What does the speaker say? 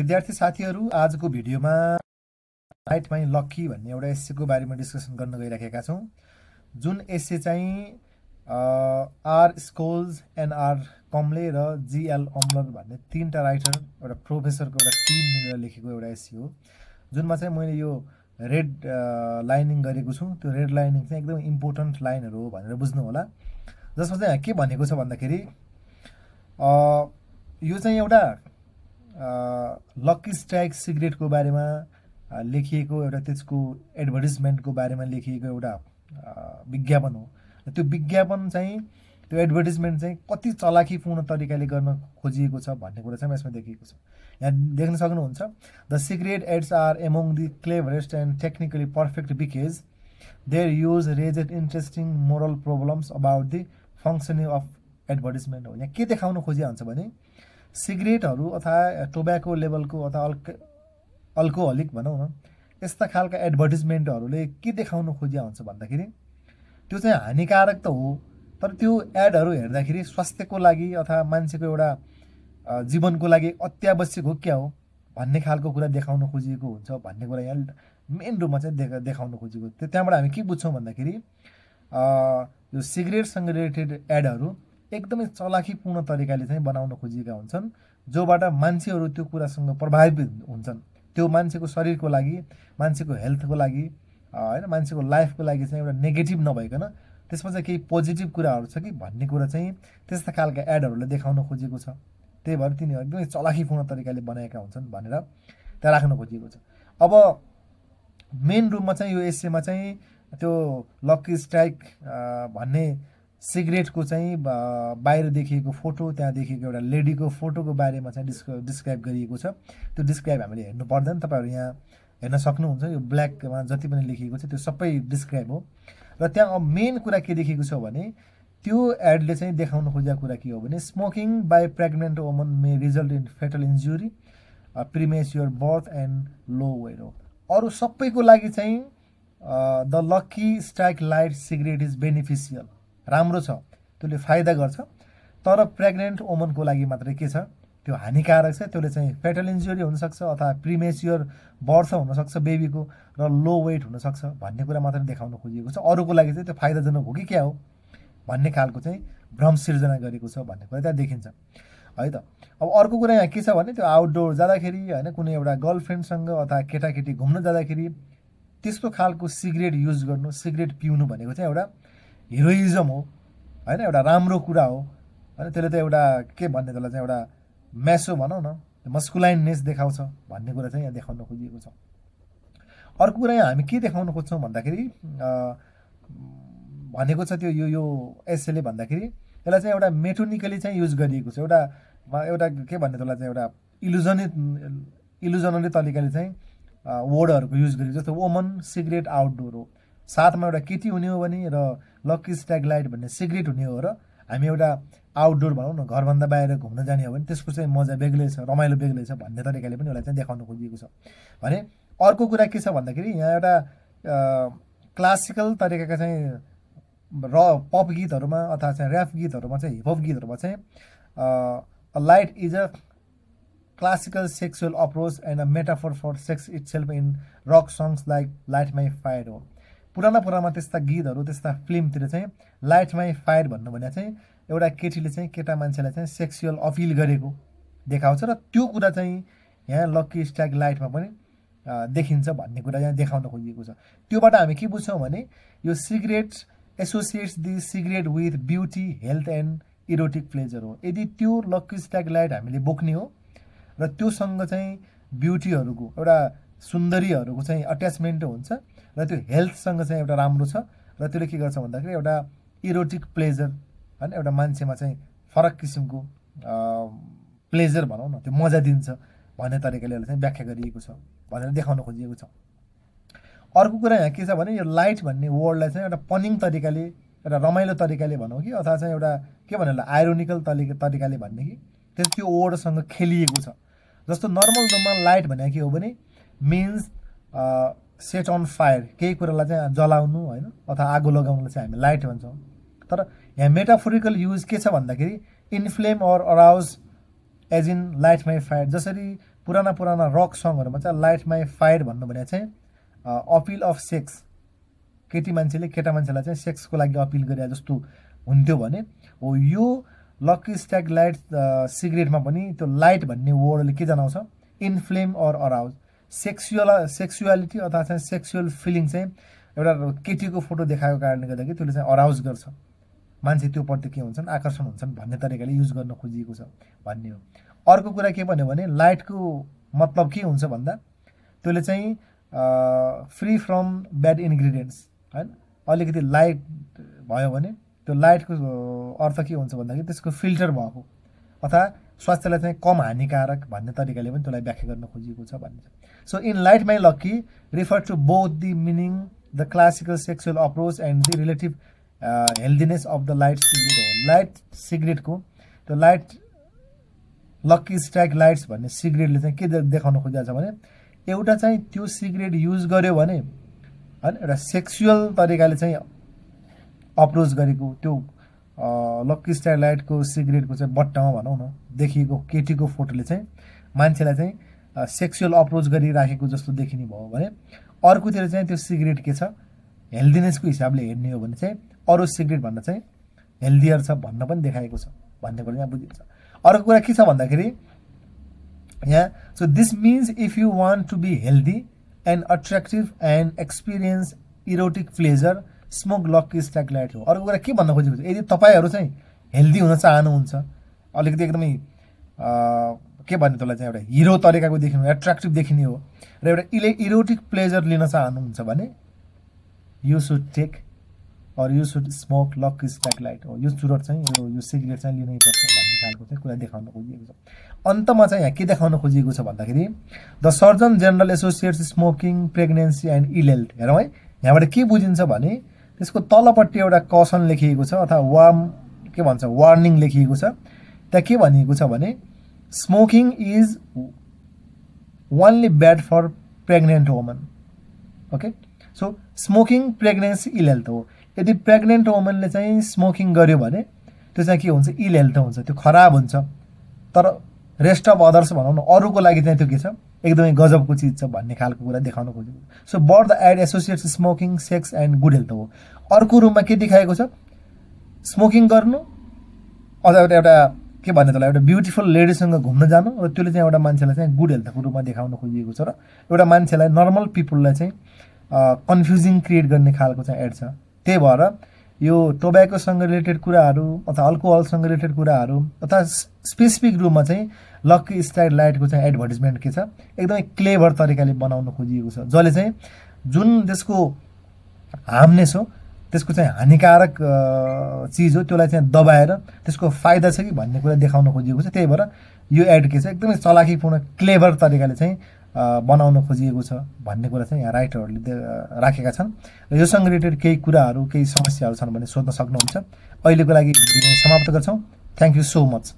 विद्यार्थी साथीहरू आजको भिडियोमा लाइट माइ लक्की भन्ने एउटा एस्सेको बारेमा डिस्कसन गर्न गइराखेका छौं जुन एस्से चाहिँ आर स्कोल्स एन्ड आर कम्ले र जीएल अम्लर भन्ने तीनटा राइटर एउटा प्रोफेसरको एउटा टिम मिलेर लेखेको एउटा एस्से हो जुनमा चाहिँ मैले यो रेड लाइनिङ गरेको छु त्यो रेड लाइनिङ चाहिँ एकदम इम्पोर्टेन्ट लाइनहरु हो भनेर बुझ्नु होला जसमा चाहिँ के भनेको छ भन्दाखेरि यो चाहिँ एउटा लक्की स्ट्राइक सिगरेटको बारेमा लेखिएको एउटा त्यसको एडभर्टाइजमेन्टको बारेमा लेखिएको एउटा विज्ञापन हो त्यो विज्ञापन चाहिँ त्यो एडभर्टाइजमेन्ट चाहिँ कति चलाखीपूर्ण तरिकाले गर्न खोजिएको छ भन्ने कुरा चाहिँ यसमा देखिएको छ यहाँ देख्न सक्नुहुन्छ the cigarette ads are among the cleverest and technically perfect because they're use raised interesting moral problems about the functioning of advertisement हो यहाँ के देखाउन खोजिया हुन्छ भने सिगरेटहरु अथवा टोब्याको लेभलको अथवा अल्कोहलिक भनौं न यस्ता खालका एडभर्टाइजमेन्टहरुले के देखाउन खोजिया हुन्छ भन्दाखेरि त्यो चाहिँ हानिकारक त हो तर त्यो एडहरु हेर्दाखेरि स्वास्थ्यको लागि अथवा मान्छेको एउटा जीवनको लागि अत्यावश्यक हो क्या हो भन्ने खालको कुरा देखाउन खोजिएको हुन्छ भन्ने कुरा यहाँ मेन रूपमा चाहिँ देखाउन खोजिएको त्यो त्यहाँबाट हामी के बुझ्छौं भन्दाखेरि यो सिगरेटसँग रिलेटेड एडहरु एकदमै चलाखीपूर्ण तरिकाले चाहिँ बनाउन खोजिएका हुन्छन् जोबाट मान्छेहरु त्यो कुरासँग प्रभावित हुन्छन् त्यो मान्छेको शरीरको लागि मान्छेको हेल्थको लागि हैन मान्छेको लाइफको लागि चाहिँ एउटा नेगेटिभ नभइकन त्यसमा चाहिँ केही पोजिटिभ कुराहरु छ कि भन्ने कुरा चाहिँ त्यस्ता खालका एडहरुले देखाउन खोजिएको छ त्यही भएर तिनीहरु एकदमै चलाखीपूर्ण तरिकाले बनाएका हुन्छन् भनेर त्यहाँ राख्न खोजिएको छ अब मेन रूपमा चाहिँ यो एस्सेमा चाहिँ त्यो लक्की स्ट्राइक भन्ने सिगरेटको चाहिँ बाहिर देखिएको फोटो त्यहाँ देखिएको एउटा लेडीको फोटोको बारेमा चाहिँ डिस्क्राइब गरिएको छ त्यो डिस्क्राइब हामीले हेर्नु पर्दैन तपाईहरु यहाँ हेर्न सक्नुहुन्छ यो ब्ल्याकमा जति पनि लेखिएको छ त्यो सबै डिस्क्राइब हो र त्यहाँ मेन कुरा के लेखिएको छ भने त्यो एडले चाहिँ देखाउन खोजेको कुरा के हो भने smoking by pregnant women may result in fetal injury premature birth and low weight हो अरु सबैको लागि चाहिँ the lucky strike light cigarette is beneficial राम्रो छ त्यसले फाइदा गर्छ तर प्रेग्नेन्ट वुमनको लागि मात्रै के छ त्यो हानिकारक छ त्यसले चाहिँ फेटल इन्जुरी हुन सक्छ अथवा प्रिमेच्योर बर्थ हुन सक्छ बेबीको र लो वेट हुन सक्छ भन्ने कुरा मात्र देखाउन खोजिएको छ अरूको लागि चाहिँ त्यो फाइदाजनक हो कि क्या हो भन्ने खालको चाहिँ भ्रम सिर्जना गरेको छ भन्ने कुरा त्यहाँ देखिन्छ है त अब अर्को कुरा यहाँ के छ भने त्यो आउटडोर जाँदाखेरि हैन कुनै एउटा गर्लफ्रेन्डसँग अथवा केटाकेटी घुम्न जाँदाखेरि त्यस्तो खालको सिगरेट युज गर्नु सिगरेट पिउनु भनेको चाहिँ एउटा हिरोइजम हो हैन एउटा राम्रो कुरा हो हैन त्यसले त एउटा के भन्ने त्यसलाई चाहिँ एउटा म्यासो भनौं न मस्कुलाइननेस देखाउँछ भन्ने कुरा चाहिँ यहाँ देखाउन खोजिएको छ अर्को कुरा यहाँ हामी के देखाउन खोज्छौं भन्दाखेरि भनेको छ त्यो यो एस्सेले भन्दाखेरि त्यसलाई चाहिँ एउटा मेटोनिकली चाहिँ युज गरिएको छ एउटा के भन्ने त्यसलाई चाहिँ एउटा इलुजनली तरिकाले चाहिँ वर्डहरुको युज गरिएको जस्तो वुमन सिगरेट आउटडोर हो साथमा एउटा केटी हुने हो भने र लक्की स्ट्राइक लाइट भन्ने सिगरेट हुने हो र हामी एउटा आउटडोर भनौं न घरभन्दा बाहिर घुम्न जाने हो भने त्यसको चाहिँ मजा बेग्लै छ रमाइलो बेग्लै छ भन्ने तरिकाले पनि यसलाई चाहिँ देखाउन खोजिएको छ भने अर्को कुरा के छ भन्दाखेरि यहाँ एउटा क्लासिकल तरिकाका चाहिँ पप गीतहरुमा अथवा चाहिँ र्याप गीतहरुमा चाहिँ हिप हप गीतहरुमा चाहिँ a light is a classical sexual approach and a metaphor for sex itself in rock songs like Light My Fire हो पुराना त्यस्ता गीतहरु त्यस्ता फिल्मतिर चाहिँ लाइट माइ फायर भन्नु भने चाहिँ एउटा केटीले चाहिँ केटा मान्छेलाई चाहिँ सेक्सुअल अपिल गरेको देखाउँछ र त्यो कुरा चाहिँ यहाँ लक्की स्ट्राइक लाइटमा पनि देखिन्छ भन्ने कुरा यहाँ देखाउन खोजिएको छ त्योबाट हामी के बुझ्छौं भने यो cigarette associates the cigarette with beauty health and erotic pleasure हो यदि त्यो लक्की स्ट्राइक लाइट हामीले बोक्ने हो र त्योसँग चाहिँ ब्युटीहरुको एउटा सुन्दरीहरुको चाहिँ अट्याचमेन्ट हुन्छ र त्यो हेल्थसँग चाहिँ एउटा राम्रो छ र त्यसले के गर्छ भन्दाखेरि एउटा इरोटिक प्लेजर हैन एउटा मान्छेमा चाहिँ फरक किसिमको प्लेजर भनौं न त्यो मजा दिन्छ भन्ने तरिकाले यसलाई चाहिँ व्याख्या गरिएको छ भनेर देखाउन खोजिएको छ अर्को कुरा यहाँ के छ भने यो लाइट भन्ने वर्डलाई चाहिँ एउटा पनिङ तरिकाले एउटा रमाइलो तरिकाले भनौं कि अथवा चाहिँ एउटा के भन्नुला आइरोनिकल तरिकाले भन्ने कि त्यो वर्डसँग खेलिएको छ जस्तो नर्मल रूपमा लाइट भने के हो भने मिन्स सेट अन फायर केही कुरालाई चाहिँ जलाउनु हैन अथवा आगो लगाउनलाई चाहिँ हामी लाइट भन्छौं तर यहाँ मेटाफोरिकल युज के छ भन्दाखेरि inflame or arouse as in light my fire जसरी पुराना पुराना रक सङहरुमा चाहिँ लाइट माई फायर भन्नु भने चाहिँ अपिल अफ सेक्स, केटी मान्छेले केटा मान्छेलाई चाहिँ सेक्सको लागि अपिल गरे जस्तो हुन्थ्यो भने हो यो लकी स्ट्राइक लाइट सिगरेटमा पनि त्यो लाइट भन्ने वर्डले के जनाउँछ, इन्फ्लेम अर अराउज, सेक्सुअलिटी अथवा चाहिँ सेक्सुअल फिलिङ चाहिँ एउटा केटीको फोटो देखाएको कारणले गर्दाखेरि त्यसले चाहिँ अराउज गर्छ, मान्छे त्यो प्रति के हुन्छन् आकर्षण हुन्छन् भन्ने तरिकाले युज गर्न खोजिएको छ भन्ने हो। अर्को कुरा के भन्यो भने लाइटको मतलब के हुन्छ भन्दा त्यसले चाहिँ फ्री फ्रम ब्याड इन्ग्रिडियन्ट्स हैन, अलिकति लाइट भयो भने त्यो लाइटको अर्थ के हुन्छ भन्दाखेरि त्यसको फिल्टर भएको अथवा स्वास्थ्यलाई चाहिँ कम हानिकारक भन्ने तरिकाले पनि त्यसलाई व्याख्या गर्न खोजिएको छ भन्ने छ। So in Light my Lucky refer to both the meaning the classical sexual approach and the relative healthiness of the light cigarette हो। लाइट सिगरेटको त्यो लाइट लकी स्ट्राइक लाइट्स भन्ने सिगरेटले चाहिँ के देखाउन खोजिएको छ भने एउटा चाहिँ त्यो सिगरेट युज गर्यो भने हैन एउटा सेक्सुअल तरिकाले चाहिँ अप्रोच गरेको त्यो लकी स्ट्राइक लाइटको सिगरेटको चाहिँ बट्टामा भनौँ न देखिएको केटीको फोटोले चाहिँ मान्छेलाई चाहिँ सेक्सुअल अप्रोच गरिराखेको जस्तो देखिने भयो भने अर्कोतिर चाहिँ त्यो सिगरेट के छ हेल्दिनेसको हिसाबले हेर्ने हो भने चाहिँ अरू सिगरेट भन्दा चाहिँ हेल्दियर छ भन्न पनि देखाएको छ भन्ने कुरा यहाँ बुझिन्छ। अर्को कुरा के छ भन्दाखेरि यहाँ so this means if you want to be healthy and attractive and experience erotic pleasure smoke lucky strike light हो। अर्को कुरा के भन्न खोजेको छ, यदि तपाईँहरू चाहिँ हेल्दी हुन चाहनुहुन्छ अलिकति एकदमै के भन्ने त्यसलाई चाहिँ एउटा हिरो तरिकाको देखिनु एट्र्याक्टिभ देखिने हो र एउटा इरोटिक प्लेजर लिन चाहनुहुन्छ भने you should take or you should smoke lucky strike light हो। यो चुरोट चाहिँ यो सिगरेट चाहिँ लिनै पर्छ भन्ने खालको चाहिँ कुरा देखाउन खोजिएको छ। अन्तमा चाहिँ यहाँ के देखाउन खोजिएको छ भन्दाखेरि the surgeon general associates smoking pregnancy and ill health. हेरौँ है यहाँबाट के बुझिन्छ भने त्यसको तलपट्टि एउटा कसन लेखिएको छ अथवा के भन्छ वार्निङ लेखिएको छ। त्यहाँ के भनिएको छ भने smoking is only bad for pregnant women. Okay so smoking pregnancy ill health हो। यदि प्रेग्नेन्ट वुमनले चाहिँ स्मोकिङ गर्यो भने त्यो चाहिँ के हुन्छ इल हेल्थ हुन्छ, त्यो खराब हुन्छ। तर रेस्ट अफ अदर्स भनौँ न अरूको लागि चाहिँ त्यो के छ एकदमै गजबको चिज छ भन्ने खालको कुरा देखाउन खोजेको। So but the ad associates smoking sex and good health हो। अर्को रूपमा के देखाएको छ स्मोकिङ गर्नु अथवा एउटा के भन्ने त्यसलाई एउटा ब्युटिफुल लेडीसँग घुम्न जानु र त्यसले चाहिँ एउटा मान्छेलाई चाहिँ गुड हेल्थको रूपमा देखाउन खोजिएको छ र एउटा मान्छेलाई नर्मल पिपुललाई चाहिँ कन्फ्युजिङ क्रिएट गर्ने खालको चाहिँ एड छ। त्यही भएर यो टोब्याकोसँग रिलेटेड कुराहरू अथवा अल्कोहलसँग रिलेटेड कुराहरू अथवा स्पेसिफिक रूपमा चाहिँ लकी स्ट्राइक लाइटको चाहिँ एडभर्टिजमेन्ट के छ एकदमै क्लेभर तरिकाले बनाउन खोजिएको छ जसले चाहिँ जुन त्यसको हार्मनेस हो त्यसको चाहिँ हानिकारक चिज हो त्यसलाई चाहिँ दबाएर त्यसको फाइदा छ कि भन्ने कुरा देखाउन खोजिएको छ। त्यही भएर यो एड के छ एकदमै चलाखीपूर्ण क्लेभर तरिकाले चाहिँ बनाउन खोजिएको छ भन्ने कुरा चाहिँ यहाँ राइटरहरूले राखेका छन् र योसँग रिलेटेड केही कुराहरू केही समस्याहरू छन् भने सोध्न सक्नुहुन्छ। अहिलेको लागि भिडियो समाप्त गर्छौँ। Thank you so much.